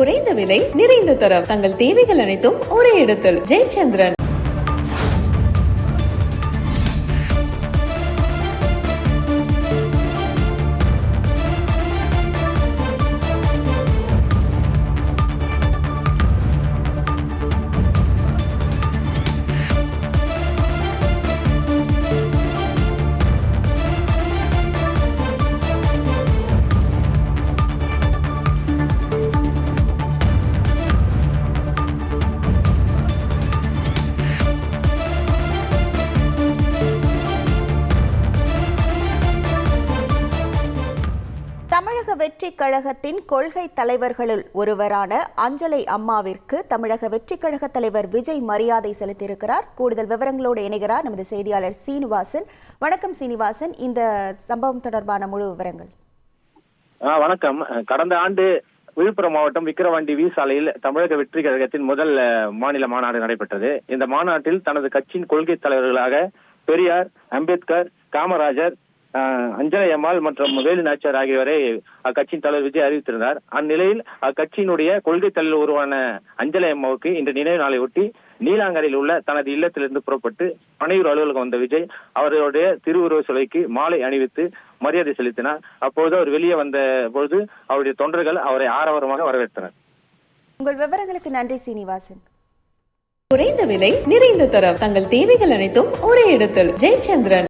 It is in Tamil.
குறைந்த விலை நிறைந்த தரம் தங்கள் தேவைகள் அனைத்தும் ஒரே இடத்தில் ஜெயச்சந்திரன். தமிழக வெற்றிக் கழகத்தின் கொள்கை தலைவர்களுள் ஒருவரான அஞ்சலை அம்மாவிற்கு தமிழக வெற்றிக் கழக தலைவர் விஜய் மரியாதை செலுத்தியிருக்கிறார். கூடுதல் விவரங்களோடு இணைகிறார் நமது செய்தியாளர் சீனிவாசன். வணக்கம் சீனிவாசன், இந்த சம்பவம் தொடர்பான முழு விவரங்கள். வணக்கம். கடந்த ஆண்டு விழுப்புரம் மாவட்டம் விக்கிரவாண்டி வி சாலையில் தமிழக வெற்றி கழகத்தின் முதல் மாநில மாநாடு நடைபெற்றது. இந்த மாநாட்டில் தனது கட்சியின் கொள்கை தலைவர்களாக பெரியார், அம்பேத்கர், காமராஜர், அஞ்சலை அம்மாள் மற்றும் வேலு நாச்சியார் ஆகியோரை அக்கட்சியின் தலைவர் விஜய் அறிவித்திருந்தார். அந்நிலையில் அக்கட்சியினுடைய கொள்கை தலைவர் உருவான அஞ்சலை அம்மாவுக்கு இன்று நினைவு நாளை ஒட்டி நீலாங்கரையில் உள்ள தனது இல்லத்திலிருந்து புறப்பட்டு பனையூர் அலுவலகம் வந்த விஜய் அவருடைய திருவுருவ சிலைக்கு மாலை அணிவித்து மரியாதை செலுத்தினார். அப்போது அவர் வெளியே வந்த பொழுது அவருடைய தொண்டர்கள் அவரை ஆரவாரமாக வரவேற்றனர். உங்கள் விவரங்களுக்கு நன்றி சீனிவாசன். குறைந்த விலை நிறைந்த தரம் தங்கள் தேவைகள் அனைத்தும் ஒரே இடத்தில் ஜெயச்சந்திரன்.